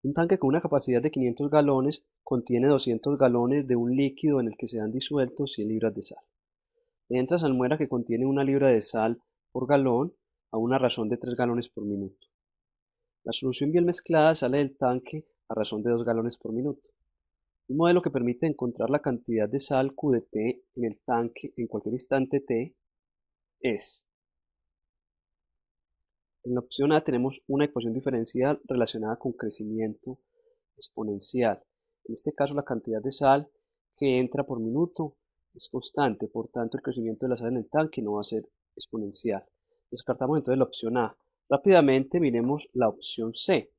Un tanque con una capacidad de 500 galones contiene 200 galones de un líquido en el que se han disuelto 100 libras de sal. Le entra salmuera que contiene 1 libra de sal por galón a una razón de 3 galones por minuto. La solución bien mezclada sale del tanque a razón de 2 galones por minuto. Un modelo que permite encontrar la cantidad de sal Q de T en el tanque en cualquier instante T es: en la opción A tenemos una ecuación diferencial relacionada con crecimiento exponencial. En este caso la cantidad de sal que entra por minuto es constante, por tanto el crecimiento de la sal en el tanque no va a ser exponencial. Descartamos entonces la opción A. Rápidamente miremos la opción C.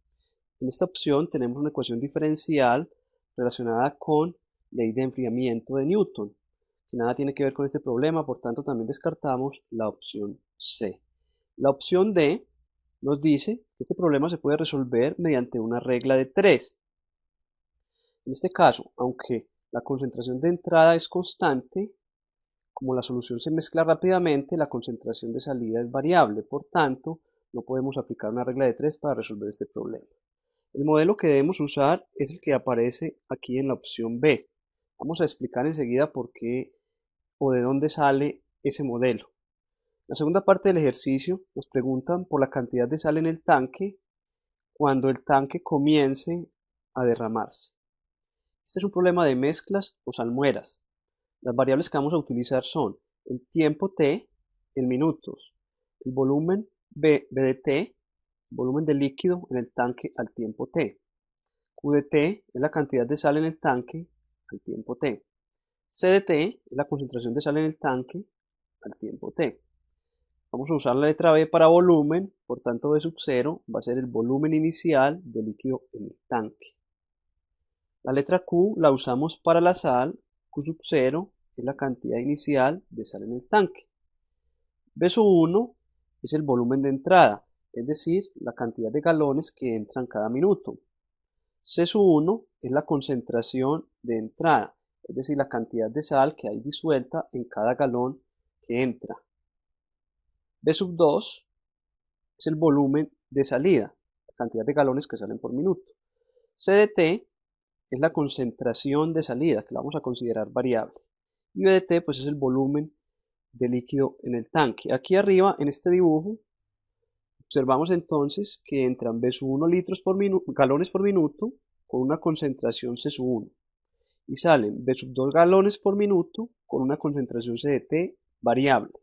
En esta opción tenemos una ecuación diferencial relacionada con ley de enfriamiento de Newton, que nada tiene que ver con este problema, por tanto también descartamos la opción C. La opción D nos dice que este problema se puede resolver mediante una regla de 3. En este caso, aunque la concentración de entrada es constante, como la solución se mezcla rápidamente, la concentración de salida es variable, por tanto, no podemos aplicar una regla de 3 para resolver este problema. El modelo que debemos usar es el que aparece aquí en la opción B. Vamos a explicar enseguida por qué o de dónde sale ese modelo. La segunda parte del ejercicio nos preguntan por la cantidad de sal en el tanque cuando el tanque comience a derramarse. Este es un problema de mezclas o salmueras. Las variables que vamos a utilizar son el tiempo t en minutos, el volumen B de t, volumen de líquido en el tanque al tiempo t. Q de t es la cantidad de sal en el tanque al tiempo t. C de t es la concentración de sal en el tanque al tiempo t. Vamos a usar la letra B para volumen, por tanto B sub 0 va a ser el volumen inicial del líquido en el tanque. La letra Q la usamos para la sal, Q sub 0 es la cantidad inicial de sal en el tanque. B sub 1 es el volumen de entrada, es decir, la cantidad de galones que entran cada minuto. C sub 1 es la concentración de entrada, es decir, la cantidad de sal que hay disuelta en cada galón que entra. B sub 2 es el volumen de salida, la cantidad de galones que salen por minuto. C de T es la concentración de salida, que la vamos a considerar variable. Y B de T pues es el volumen de líquido en el tanque. Aquí arriba, en este dibujo, observamos entonces que entran B sub 1 galones por minuto con una concentración C sub 1. Y salen B sub 2 galones por minuto con una concentración C de T variable.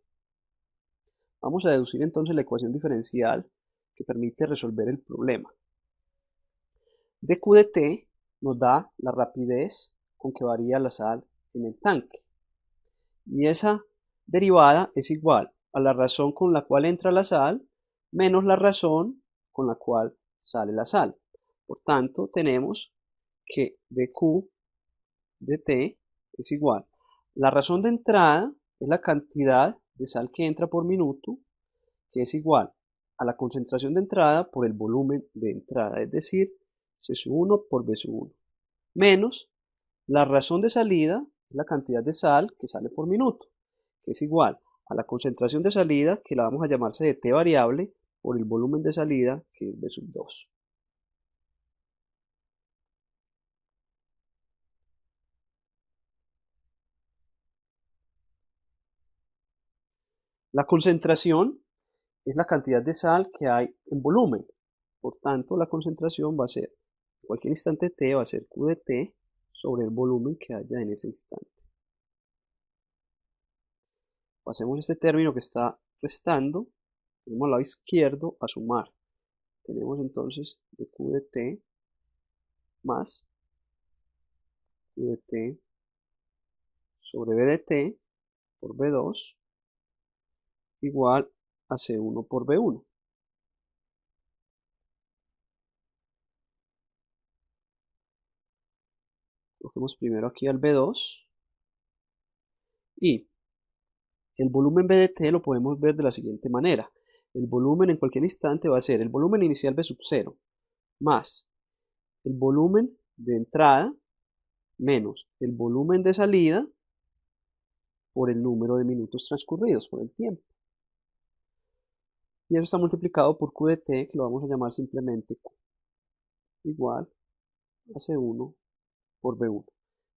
Vamos a deducir entonces la ecuación diferencial que permite resolver el problema. dQ de T nos da la rapidez con que varía la sal en el tanque. Y esa derivada es igual a la razón con la cual entra la sal menos la razón con la cual sale la sal. Por tanto, tenemos que dQ de T es igual. La razón de entrada es la cantidad de sal que entra por minuto, que es igual a la concentración de entrada por el volumen de entrada, es decir, C sub 1 por B sub 1, menos la razón de salida, la cantidad de sal que sale por minuto, que es igual a la concentración de salida, que la vamos a llamar C de T variable, por el volumen de salida, que es B sub 2. La concentración es la cantidad de sal que hay en volumen. Por tanto, la concentración va a ser, en cualquier instante t, va a ser Q de t sobre el volumen que haya en ese instante. Pasemos este término que está restando, tenemos al lado izquierdo a sumar. Tenemos entonces de Q de t más Q de t sobre B de t por B2 igual a C1 por B1. Cogemos primero aquí al B2 y el volumen B de t lo podemos ver de la siguiente manera. El volumen en cualquier instante va a ser el volumen inicial B sub 0 más el volumen de entrada menos el volumen de salida por el número de minutos transcurridos, por el tiempo. Y eso está multiplicado por Q de t, que lo vamos a llamar simplemente Q. igual a C1 por B1.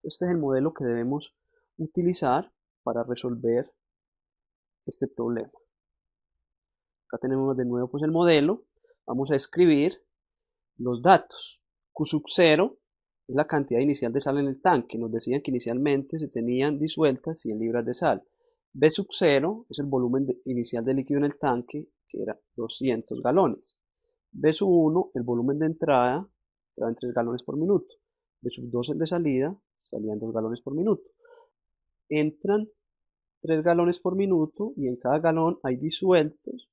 Este es el modelo que debemos utilizar para resolver este problema. Acá tenemos de nuevo pues el modelo. Vamos a escribir los datos. Q sub 0 es la cantidad inicial de sal en el tanque. Nos decían que inicialmente se tenían disueltas 100 libras de sal. B sub 0 es el volumen inicial de líquido en el tanque, que era 200 galones. B sub 1, el volumen de entrada, entraban 3 galones por minuto. B sub 2, el de salida, salían 2 galones por minuto. Entran 3 galones por minuto y en cada galón hay disueltos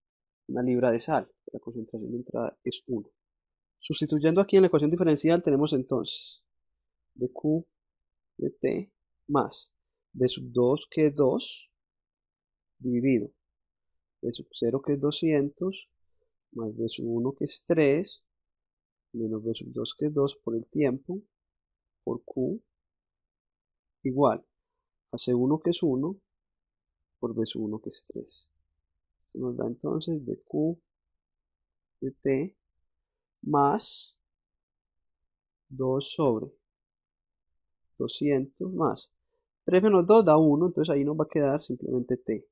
1 libra de sal. La concentración de entrada es 1. Sustituyendo aquí en la ecuación diferencial tenemos entonces dq dt más b sub 2 que es 2 dividido b sub 0 que es 200 más b sub 1 que es 3 menos b sub 2 que es 2 por el tiempo por q igual a c1 que es 1 por b sub 1 que es 3. Esto nos da entonces dq dt más 2 sobre 200 más 3 menos 2 da 1, entonces ahí nos va a quedar simplemente t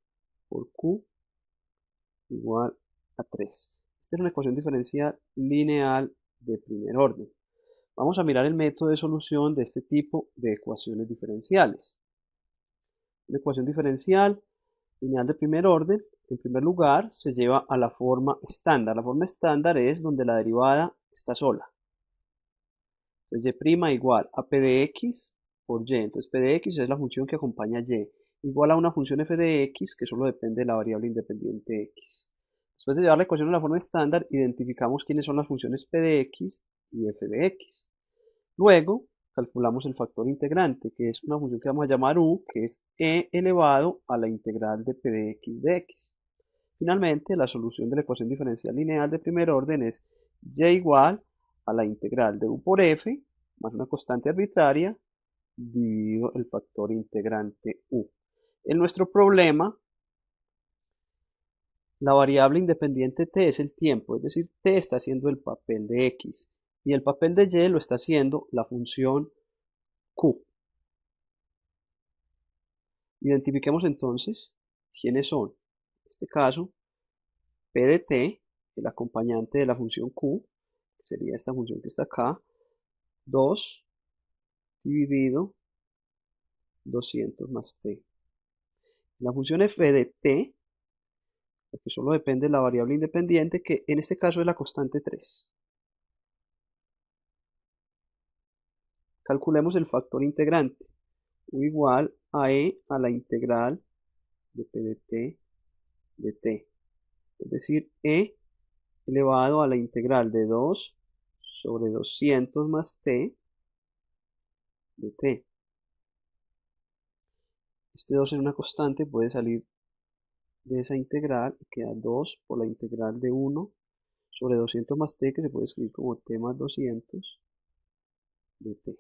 por q igual a 3. Esta es una ecuación diferencial lineal de primer orden. Vamos a mirar el método de solución de este tipo de ecuaciones diferenciales. Una ecuación diferencial lineal de primer orden, en primer lugar, se lleva a la forma estándar. La forma estándar es donde la derivada está sola. Entonces, y' igual a p de x por y. Entonces, p de x es la función que acompaña y, igual a una función f de x que solo depende de la variable independiente x. Después de llevar la ecuación a la forma estándar, identificamos quiénes son las funciones p de x y f de x. Luego, calculamos el factor integrante, que es una función que vamos a llamar u, que es e elevado a la integral de p de x de x. Finalmente, la solución de la ecuación diferencial lineal de primer orden es y igual a la integral de u por f más una constante arbitraria dividido el factor integrante u. En nuestro problema, la variable independiente t es el tiempo, es decir, t está haciendo el papel de x y el papel de y lo está haciendo la función q. Identifiquemos entonces quiénes son. En este caso, p de t, el acompañante de la función q, que sería esta función que está acá, 2 dividido 200 más t. La función f de t, que solo depende de la variable independiente, que en este caso es la constante 3. Calculemos el factor integrante, u igual a e a la integral de p de t, es decir, e elevado a la integral de 2 sobre 200 más t de t. Este 2 es una constante, puede salir de esa integral y queda 2 por la integral de 1 sobre 200 más t, que se puede escribir como t más 200 de t.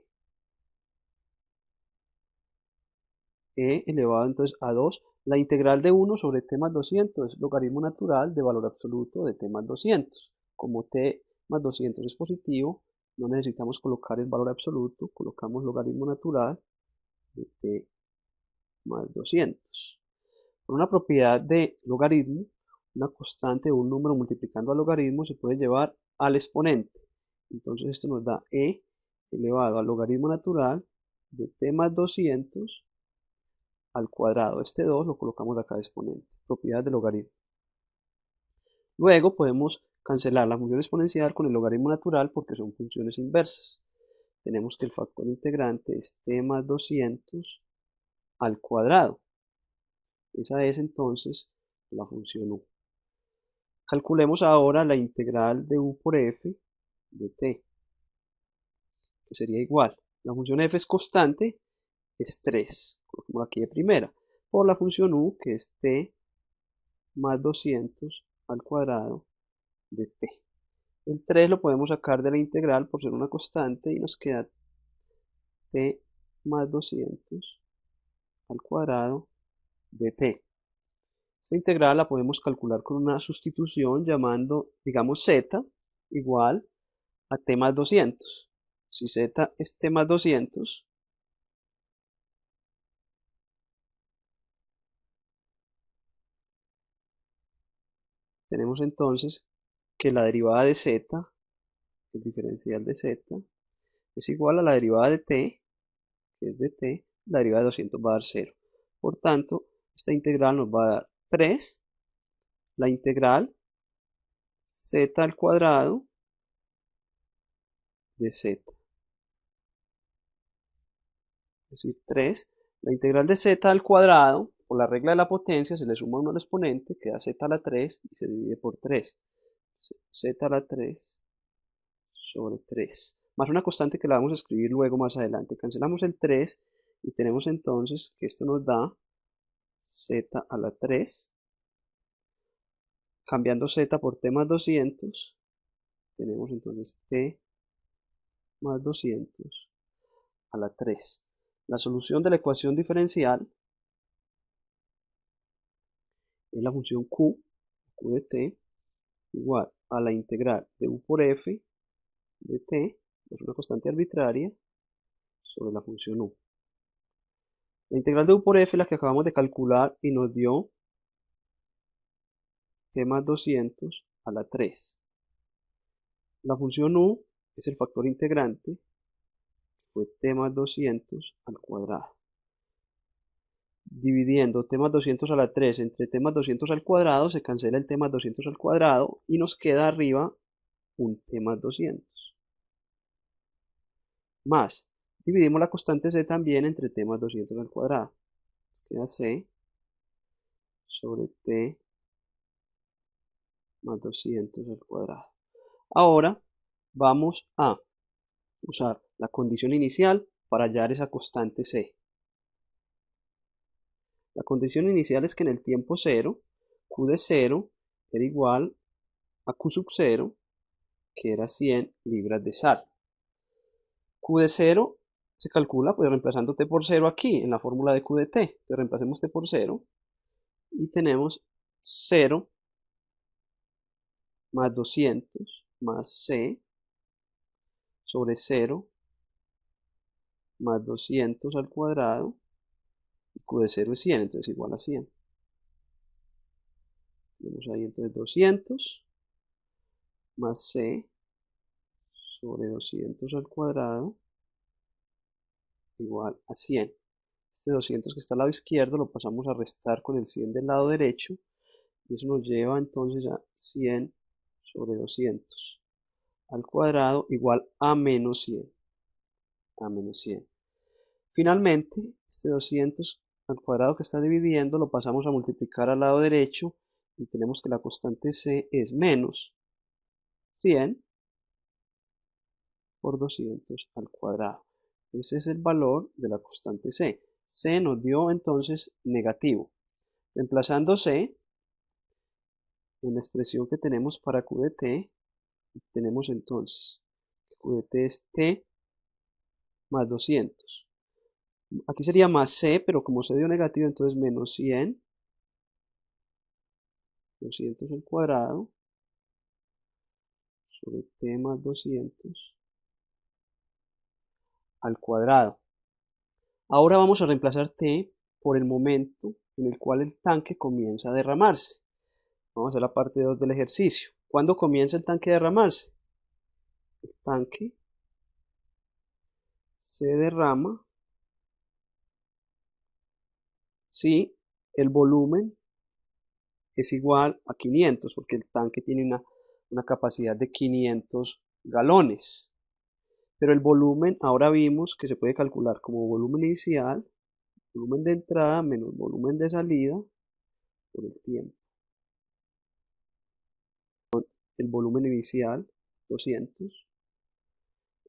E elevado entonces a 2, la integral de 1 sobre t más 200 es logaritmo natural de valor absoluto de t más 200. Como t más 200 es positivo, no necesitamos colocar el valor absoluto, colocamos logaritmo natural de t más 200. Por una propiedad de logaritmo, una constante o un número multiplicando al logaritmo se puede llevar al exponente. Entonces esto nos da e elevado al logaritmo natural de t más 200 al cuadrado. Este 2 lo colocamos acá de exponente, propiedad de logaritmo. Luego podemos cancelar la función exponencial con el logaritmo natural porque son funciones inversas. Tenemos que el factor integrante es t más 200 al cuadrado. Esa es entonces la función u. Calculemos ahora la integral de u por f de t, que sería igual. La función f es constante, es 3, como aquí de primera, por la función u, que es t más 200 al cuadrado de t. El 3 lo podemos sacar de la integral por ser una constante y nos queda t más 200 al cuadrado de t. Esta integral la podemos calcular con una sustitución llamando, digamos, z igual a t más 200. Si z es t más 200, tenemos entonces que la derivada de z, el diferencial de z, es igual a la derivada de t, que es de t, la derivada de 200 va a dar 0. Por tanto, esta integral nos va a dar 3, la integral z al cuadrado de z. Es decir, 3, la integral de z al cuadrado, por la regla de la potencia, se le suma 1 al exponente, queda z a la 3 y se divide por 3. Z a la 3 sobre 3. Más una constante que la vamos a escribir luego más adelante. Cancelamos el 3 y tenemos entonces que esto nos da z a la 3. Cambiando z por t más 200, tenemos entonces t más 200 a la 3. La solución de la ecuación diferencial es la función q de t, igual a la integral de u por f de t, es una constante arbitraria, sobre la función u. La integral de u por f es la que acabamos de calcular y nos dio t más 200 a la 3. La función u es el factor integrante, que fue t más 200 al cuadrado. Dividiendo t más 200 a la 3 entre t más 200 al cuadrado, se cancela el t más 200 al cuadrado y nos queda arriba un t más 200. Más, dividimos la constante c también entre t más 200 al cuadrado. Nos queda c sobre t más 200 al cuadrado. Ahora vamos a usar la condición inicial para hallar esa constante c. La condición inicial es que en el tiempo 0, q de 0 era igual a q sub 0, que era 100 libras de sal. Q de 0 se calcula pues reemplazando t por 0 aquí en la fórmula de q de t. Entonces reemplacemos t por 0 y tenemos 0 más 200 más c sobre 0 más 200 al cuadrado, y q de 0 es 100, entonces igual a 100. Tenemos ahí entonces 200 más c sobre 200 al cuadrado igual a 100. Este 200 que está al lado izquierdo lo pasamos a restar con el 100 del lado derecho y eso nos lleva entonces a 100 sobre 200 al cuadrado igual a menos 100. A menos 100. Finalmente, este 200 al cuadrado que está dividiendo lo pasamos a multiplicar al lado derecho y tenemos que la constante c es menos 100 por 200 al cuadrado. Ese es el valor de la constante c. C nos dio entonces negativo. Reemplazando c en la expresión que tenemos para q de t, tenemos entonces que q de t es t más 200. Aquí sería más c, pero como c dio negativo, entonces menos 100, 200 al cuadrado, sobre t más 200 al cuadrado. Ahora vamos a reemplazar t por el momento en el cual el tanque comienza a derramarse. Vamos a hacer la parte 2 del ejercicio. ¿Cuándo comienza el tanque a derramarse? El tanque se derrama si el volumen es igual a 500, porque el tanque tiene una capacidad de 500 galones. Pero el volumen, ahora vimos que se puede calcular como volumen inicial, volumen de entrada menos volumen de salida por el tiempo. El volumen inicial, 200,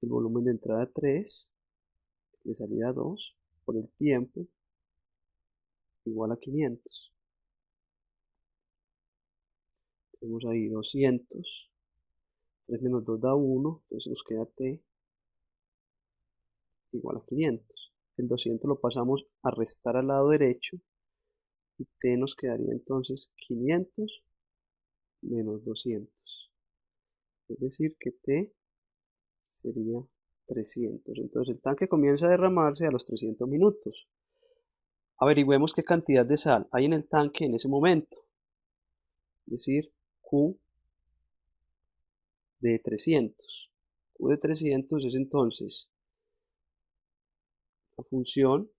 el volumen de entrada 3, de salida 2, por el tiempo, igual a 500. Tenemos ahí 200, 3 menos 2 da 1, entonces nos queda t igual a 500. El 200 lo pasamos a restar al lado derecho y t nos quedaría entonces 500 menos 200. Es decir que t sería 300. Entonces el tanque comienza a derramarse a los 300 minutos. Averigüemos qué cantidad de sal hay en el tanque en ese momento. Es decir, Q de 300. Q de 300 es entonces la función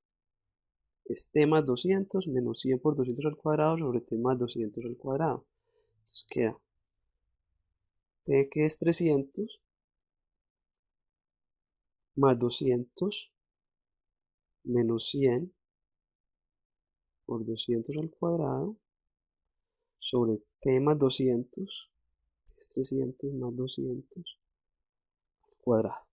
es t más 200 menos 100 por 200 al cuadrado sobre t más 200 al cuadrado. Entonces queda t que es 300 más 200 menos 100 por 200 al cuadrado sobre t más 200, es 300 más 200 al cuadrado.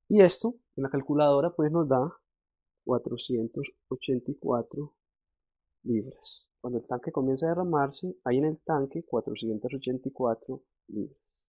Y esto en la calculadora pues nos da 484 libras. Cuando el tanque comienza a derramarse, hay en el tanque 484 libras.